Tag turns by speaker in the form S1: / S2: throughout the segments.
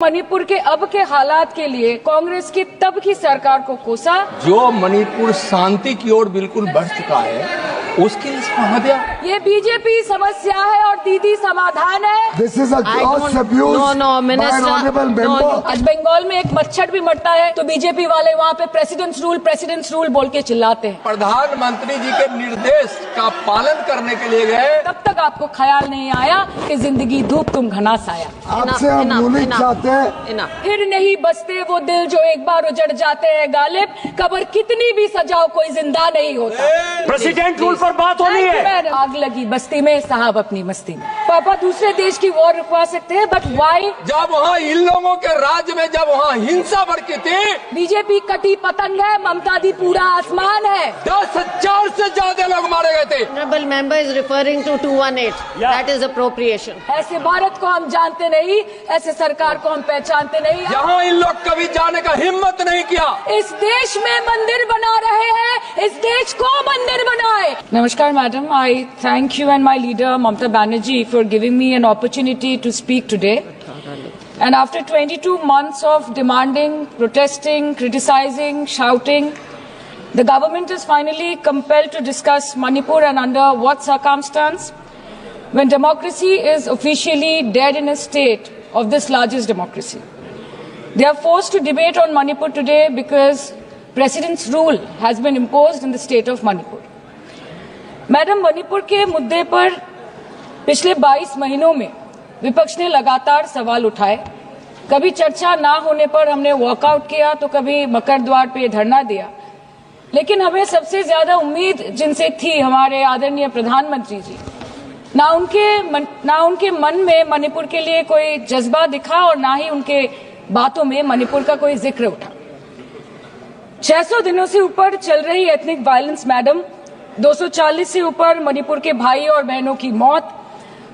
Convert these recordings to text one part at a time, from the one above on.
S1: मणिपुर के अब के हालात के लिए कांग्रेस की तब की सरकार को कोसा।
S2: जो मणिपुर शांति की ओर बिल्कुल बढ़ चुका है उसके लिए कहा गया
S1: ये बीजेपी समस्या है और दीदी समाधान है।
S3: This is a gross abuse by an honorable member.
S1: आज बंगाल में एक मच्छर भी मरता है तो बीजेपी वाले वहाँ पे प्रेसिडेंट्स रूल बोल के चिल्लाते हैं।
S2: प्रधानमंत्री जी के निर्देश का पालन करने के लिए गए।
S1: तब तक आपको ख्याल नहीं आया कि जिंदगी धूप तुम घनास आया।
S3: आपसे हम यूनिट चाहते हैं।
S1: फिर नहीं बसते वो दिल जो एक बार उजड़ जाते हैं गालिब, कब्र कितनी भी सजाओ कोई जिंदा नहीं होता।
S4: प्रेसिडेंट रूल पर बात होनी है।
S1: आग लगी बस्ती में साहब अपनी मस्ती में। पापा दूसरे देश की वॉर रुकवा सकते हैं बट वाई?
S2: जब वहाँ इन लोगों के राज्य में जब वहाँ हिंसा भड़की थी।
S1: बीजेपी कटी पतंग है, ममता दी पूरा आसमान है।
S2: 10,000 से ज्यादा लोग मारे गए थे।
S5: Honorable member is referring to 218. That is appropriation.
S1: ऐसे भारत को हम जानते नहीं, ऐसे सरकार को हम पहचानते नहीं।
S2: यहाँ इन लोग कभी जाने का हिम्मत नहीं किया।
S1: इस देश में मंदिर बना रहे हैं, इस देश को मंदिर बनाए। Namaskar, madam. I thank you and my leader, Mamata Banerjee, for giving me an opportunity to speak today. And after 22 months of demanding, protesting, criticizing, shouting, the government is finally compelled to discuss Manipur and under what circumstance? When democracy is officially dead in a state of this largest democracy. They are forced to debate on Manipur today because President's rule has been imposed in the state of Manipur. Madam, Manipur के मुद्दे पर पिछले 22 महीनों में विपक्ष ने लगातार सवाल उठाए। कभी चर्चा ना होने पर हमने वॉकआउट किया तो कभी मकर द्वार पे धरना दिया। लेकिन हमें सबसे ज्यादा उम्मीद जिनसे थी हमारे आदरणीय प्रधानमंत्री जी, ना उनके मन में मणिपुर के लिए कोई जज्बा दिखा और ना ही उनके बातों में मणिपुर का कोई जिक्र उठा। 600 दिनों से ऊपर चल रही एथनिक वायलेंस मैडम, 240 से ऊपर मणिपुर के भाई और बहनों की मौत,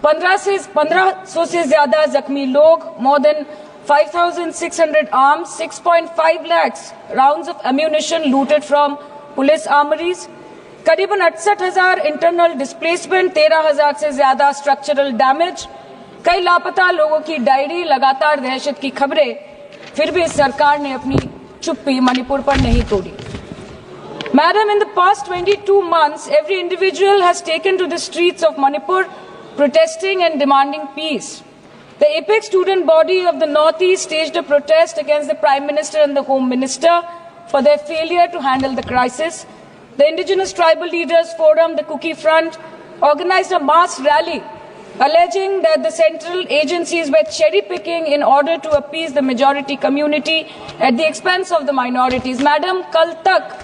S1: 1500 से ज्यादा जख्मी लोग, more than 5,600 arms, 6.5 lakhs rounds of ammunition looted from police armories, करीबन 68,000 इंटरनल डिस्प्लेसमेंट, 13,000 से ज्यादा स्ट्रक्चरल डैमेज, कई लापता लोगों की डायरी, लगातार दहशत की खबरें। फिर भी सरकार ने अपनी चुप्पी मणिपुर पर नहीं तोड़ी। Madam, in the past 22 months, every individual has taken to the streets of Manipur protesting and demanding peace. The apex student body of the Northeast staged a protest against the Prime Minister and the Home Minister for their failure to handle the crisis. The Indigenous Tribal Leaders Forum, the Kuki Front, organized a mass rally alleging that the central agencies were cherry-picking in order to appease the majority community at the expense of the minorities. Madam, कल तक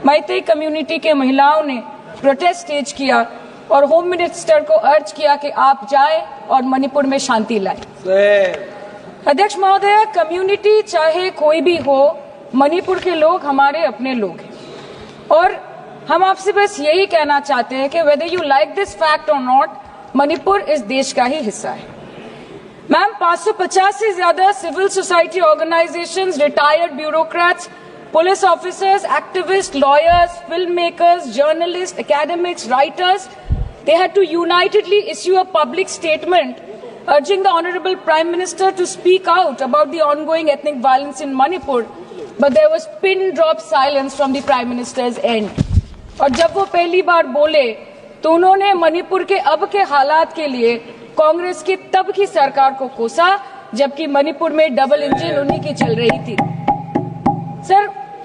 S1: Meitei community के महिलाओं ने protest stage किया और home minister को अर्ज किया कि आप जाएं और मणिपुर में शांति लाएं। अध्यक्ष महोदय, कम्युनिटी चाहे कोई भी हो, मणिपुर के लोग हमारे अपने लोग हैं और हम आपसे बस यही कहना चाहते हैं कि whether you like this fact और नॉट, मणिपुर इस देश का ही हिस्सा है। मैम, 550 से ज्यादा civil society organisations, retired bureaucrats, police officers, activists, lawyers, filmmakers, journalists, academics, writers, they had to unitedly issue a public statement urging the Honorable Prime Minister to speak out about the ongoing ethnic violence in Manipur, but there was pin-drop silence from the Prime Minister's end. और जब वो पहली बार बोले तो उन्होंने मणिपुर के अब के हालात के लिए कांग्रेस की तब की सरकार को कोसा, जबकि मणिपुर में डबल इंजन उन्हीं की चल रही थी। Sir,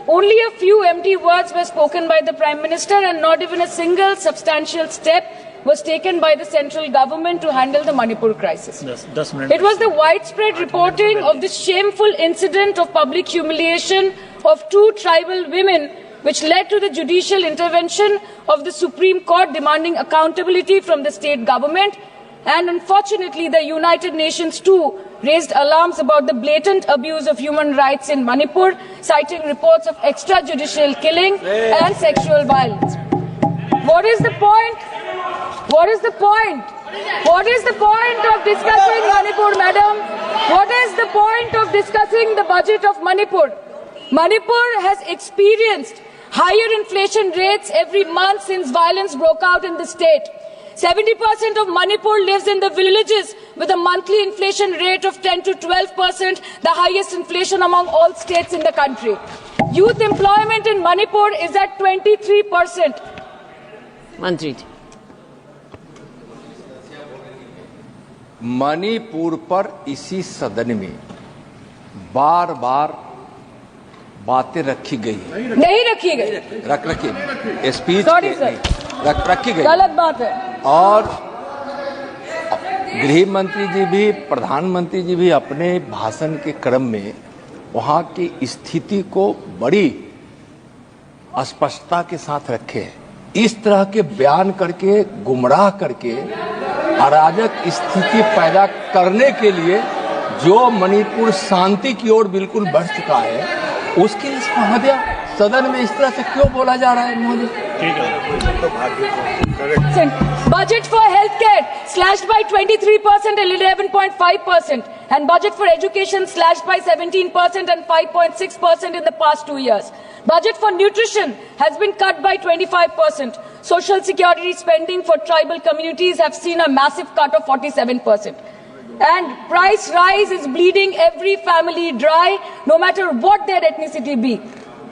S1: only a few empty words were spoken by the Prime Minister and not even a single substantial step was taken by the central government to handle the Manipur crisis. It was the widespread reporting of this shameful incident of public humiliation of 2 tribal women which led to the judicial intervention of the Supreme Court demanding accountability from the state government. And unfortunately, the United Nations too raised alarms about the blatant abuse of human rights in Manipur, citing reports of extrajudicial killing and sexual violence. What is the point? What is the point? What is the point of discussing Manipur, madam? What is the point of discussing the budget of Manipur? Manipur has experienced higher inflation rates every month since violence broke out in the state. 70% of Manipur lives in the villages with a monthly inflation rate of 10 to 12%, the highest inflation among all states in the country. Youth employment in Manipur is at 23%.
S5: Mantri ji.
S2: Manipur पर इसी सदन में बार बार बातें रखी गई है।
S1: नहीं रखी गई,
S2: रखी स्पीच
S1: Sorry, sir.
S2: रखी गई,
S1: गलत बात है।
S2: और गृह मंत्री जी भी, प्रधानमंत्री जी भी अपने भाषण के क्रम में वहां की स्थिति को बड़ी स्पष्टता के साथ रखे हैं। इस तरह के बयान करके, गुमराह करके अराजक स्थिति पैदा करने के लिए जो मणिपुर शांति की ओर बिल्कुल बढ़ चुका है, उसके इस महोदया सदन में इस तरह से क्यों बोला जा रहा है महोदय?
S1: Budget for healthcare slashed by 23% and 11.5%, and budget for education slashed by 17% and 5.6% in the past 2 years. Budget for nutrition has been cut by 25%. Social security spending for tribal communities have seen a massive cut of 47%. And price rise is bleeding every family dry, no matter what their ethnicity be.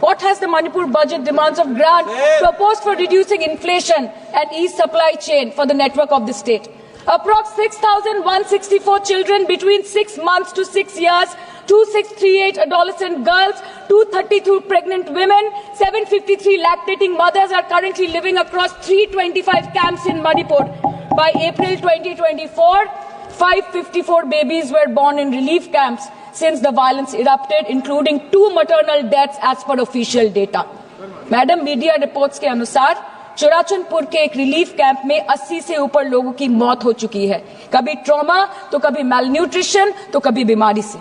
S1: What has the Manipur budget demands of grant proposed for reducing inflation and ease supply chain for the network of the state? Approx 6,164 children between 6 months to 6 years, 2638 adolescent girls, 232 pregnant women, 753 lactating mothers are currently living across 325 camps in Manipur. By April 2024, 554 babies were born in relief camps since the violence erupted, including 2 maternal deaths as per official data. Madam, media reports के अनुसार चुराचंदपुर के एक relief camp में 80 से ऊपर लोगों की मौत हो चुकी है, कभी ट्रॉमा तो कभी मैलन्यूट्रिशन तो कभी बीमारी से।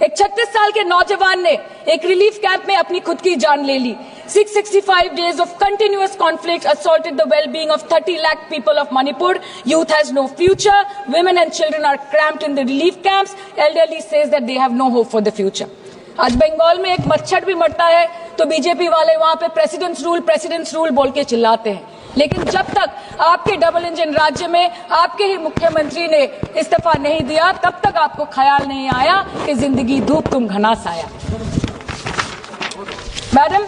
S1: एक 36 साल के नौजवान ने एक रिलीफ कैंप में अपनी खुद की जान ले ली। 665 days of continuous conflict assaulted the well-being of 30 lakh people of Manipur. Youth has no future. Women and children are cramped in the relief camps. Elderly says that they have no hope for the future. आज बंगाल में एक मच्छर भी मरता है तो BJP वाले वहां पे प्रेसिडेंट्स रूल बोल के चिल्लाते हैं, लेकिन जब तक आपके डबल इंजन राज्य में आपके ही मुख्यमंत्री ने इस्तीफा नहीं दिया, तब तक आपको ख्याल नहीं आया कि जिंदगी धूप तुम घनास आया। Madam,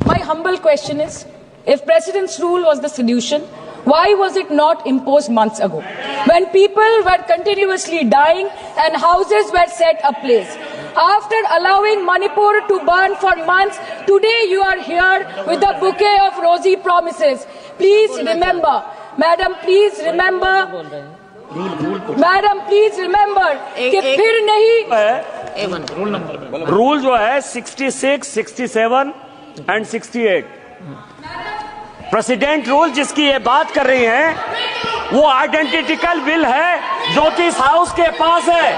S1: my humble question is, if president's rule was the solution, why was it not imposed months ago, when people were continuously dying and houses were set ablaze? After allowing Manipur to burn for months, today you are here with a bouquet of rosy promises. Please remember, Madam, please remember, Madam, please remember कि फिर नहीं
S4: rule जो है 66, 67 and 68 president rule जिसकी ये बात कर रही हैं वो आइडेंटिकल बिल है जो कि इस हाउस के पास है।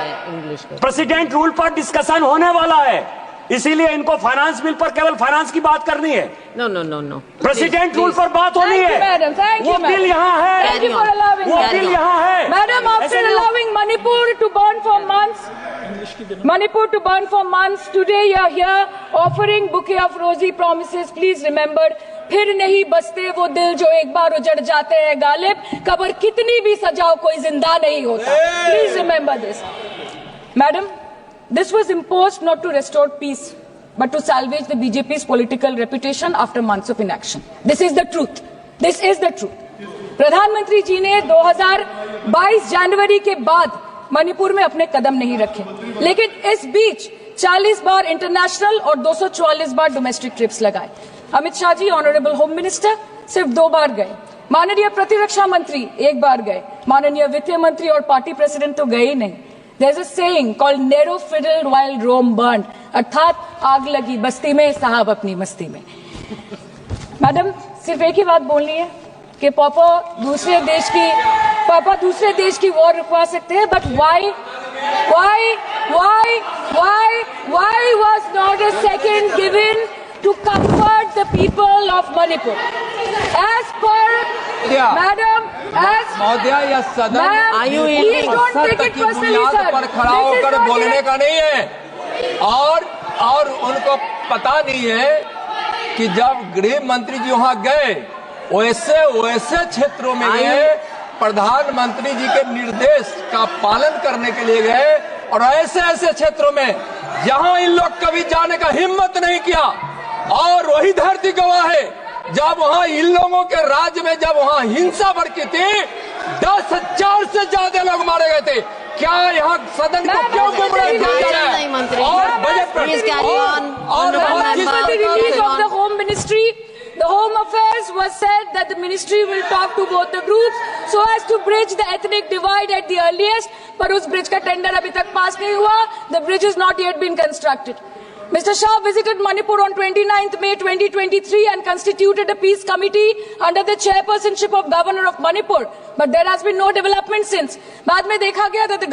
S4: प्रेसिडेंट रूल पर डिस्कशन होने वाला है, इसीलिए इनको फाइनेंस बिल पर केवल फाइनेंस की बात करनी है।
S5: नो
S4: प्रेसिडेंट रूल पर बात होनी है। वो बिल यहाँ है, वो बिल यहाँ है।
S1: Madam, after allowing Manipur to burn for months, today you are here offering bouquet of rosy promises. Please remember, फिर नहीं बसते वो दिल जो एक बार उजड़ जाते हैं गालिब, कब्र कितनी भी सजाओ कोई जिंदा नहीं होता। Please remember this. Madam, this was imposed not to restore peace, but to salvage the BJP's political reputation after months of inaction. This is the truth. This is the truth. प्रधानमंत्री जी ने 2022 जनवरी के बाद मणिपुर में अपने कदम नहीं रखे, लेकिन इस बीच 40 बार इंटरनेशनल और 244 बार डोमेस्टिक ट्रिप्स लगाए। Amit Shah ji, honourable home minister, सिर्फ 2 बार गए। माननीय प्रतिरक्षा मंत्री 1 बार गए। माननीय वित्त मंत्री और पार्टी प्रेसिडेंट तो गए ही नहीं। There's a saying called narrow fiddle while Rome burned, अर्थात आग लगी बस्ती में, साहब अपनी मस्ती में। मैडम, सिर्फ एक ही बात बोलनी है कि पापा दूसरे देश की वॉर रुकवा सकते हैं, but why was not a second given to comfort the people of Manipur? As per Madam, as
S2: महोदया, यह सदन
S1: please don't take it personally, sir.
S2: पर खड़ा होकर बोलने का नहीं है, और उनको पता नहीं है कि जब गृह मंत्री जी वहां गए, वैसे क्षेत्रों में गए प्रधानमंत्री जी के निर्देश का पालन करने के लिए गए और ऐसे ऐसे क्षेत्रों में जहां इन लोग कभी जाने का हिम्मत नहीं किया, और वही धरती गवाह है जब वहां इन लोगों के राज्य में जब वहां हिंसा भड़की थी, 10,000 से ज्यादा लोग मारे गए थे। क्या यहाँ सदन को क्यों गुमराह किया जा रहा है? और बजट पर
S1: release of the Home Ministry, the Home Affairs was said that the ministry will talk to both the groups so as to bridge the ethnic divide at the earliest. पर उस ब्रिज का tender अभी तक पास नहीं हुआ. The bridge has not yet been constructed. Mr. Shah visited Manipur on 29th May 2023 and constituted a peace committee under the chairpersonship of Governor of Manipur. But there has been no development since. बाद में देखा गया that the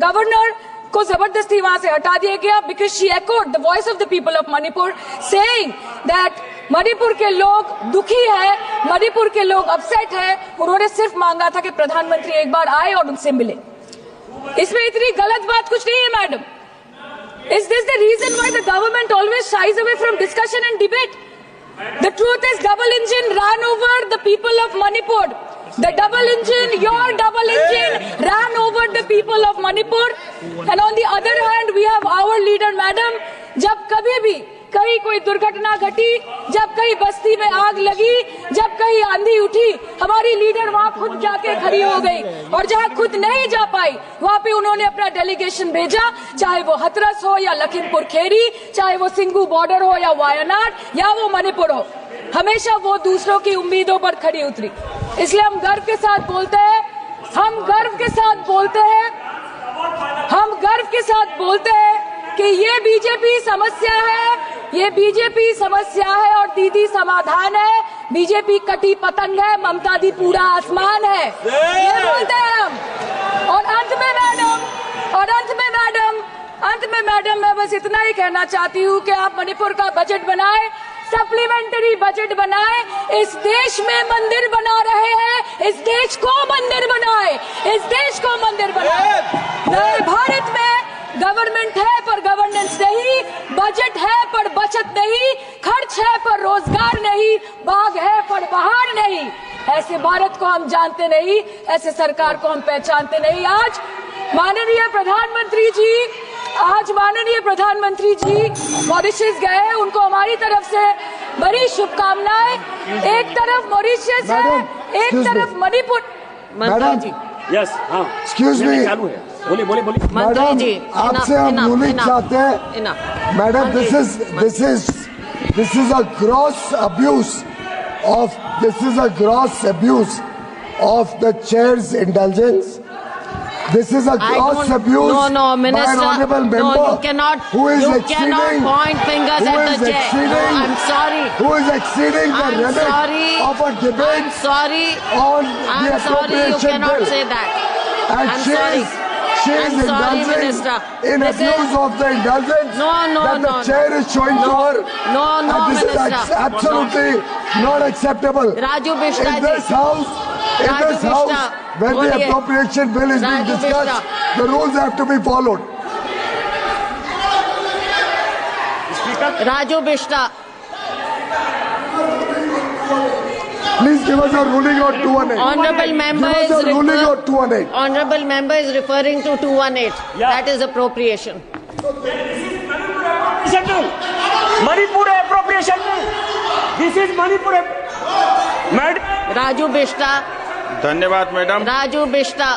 S1: governor को जबरदस्ती वहां से हटा दिया गया because she echoed the voice of the people of Manipur saying that Manipur के लोग दुखी है, मणिपुर के लोग अपसेट है. उन्होंने सिर्फ मांगा था कि प्रधानमंत्री एक बार आए और उनसे मिले. इसमें इतनी गलत बात कुछ नहीं है madam. Is this the reason why the government always shies away from discussion and debate? The truth is double engine ran over the people of Manipur. The double engine, your double engine ran over the people of Manipur. And on the other hand, we have our leader, madam. जब कभी भी कहीं कोई दुर्घटना घटी, जब कहीं बस्ती में आग लगी, जब कहीं आंधी उठी, हमारी लीडर वहां खुद जाके खड़ी हो गई. और जहां खुद नहीं जा पाई, वहां पे उन्होंने अपना डेलीगेशन भेजा, चाहे वो हथरस हो या लखीमपुर खेरी, चाहे वो सिंगू बॉर्डर हो या वायनाड या वो मणिपुर हो. हमेशा वो दूसरों की उम्मीदों पर खड़ी उतरी. इसलिए हम गर्व के साथ बोलते हैं, हम गर्व के साथ बोलते हैं, हम गर्व के साथ बोलते हैं कि ये बीजेपी समस्या है, ये बीजेपी समस्या है और दीदी समाधान है. बीजेपी कटी पतंग है, ममता दी पूरा आसमान है. ये बोलते हैं हम. और अंत में मैडम मैं बस इतना ही कहना चाहती हूँ कि आप मणिपुर का बजट बनाए, सप्लीमेंट्री बजट बनाए. इस देश में मंदिर बना रहे हैं, इस देश को मंदिर बनाए, इस देश को मंदिर बनाए. नए भारत में गवर्नमेंट है पर गवर्नेंस नहीं, बजट है पर बचत नहीं, खर्च है पर रोजगार नहीं, बाग है पर बहार नहीं. ऐसे भारत को हम जानते नहीं, ऐसे सरकार को हम पहचानते नहीं. आज माननीय प्रधानमंत्री जी मॉरिशस गए, उनको हमारी तरफ से बड़ी शुभकामनाएं. एक तरफ मॉरिशस है, एक तरफ मणिपुर.
S3: मैडम
S5: जी
S4: यस, हाँ,
S3: एक्सक्यूज मी,
S4: बोलिए.
S3: मैडम आपसे हम रूलिंग चाहते हैं. Madam this is a gross abuse of the chair's indulgence. This is a gross abuse
S5: no, Minister,
S3: by an honorable member.
S5: No, you cannot.
S3: Who is
S5: you
S3: exceeding,
S5: cannot point fingers at the chair. No, I'm sorry.
S3: Who is exceeding the
S5: I'm
S3: limit
S5: sorry.
S3: of a debate
S5: I'm sorry.
S3: on the
S5: I'm sorry. You
S3: appropriation
S5: cannot
S3: bill?
S5: say that.
S3: And
S5: I'm
S3: she
S5: sorry.
S3: is
S5: I'm sorry,
S3: indulging
S5: Minister.
S3: in
S5: This
S3: abuse
S5: is-
S3: of the indulgence that the
S5: no.
S3: chair is showing to her.
S5: No,
S3: And this
S5: Minister.
S3: is absolutely not acceptable.
S5: Raju Bishra
S3: In
S5: ji.
S3: this house,
S5: Raju Bishra,
S3: when the
S5: boliye.
S3: appropriation bill is being
S5: Raju
S3: discussed,
S5: Bishra.
S3: the rules have to be followed.
S5: Raju Bishra.
S3: Please give us a ruling on 218.
S5: Honorable member
S3: Give
S5: is
S3: us a ruling on 218.
S5: Honorable member is referring to 218.
S4: Yeah.
S5: That is appropriation.
S4: Manipur appropriation bill. This is Manipur. Madam.
S5: Raju Bishra.
S6: धन्यवाद madam.
S5: Raju Bishra.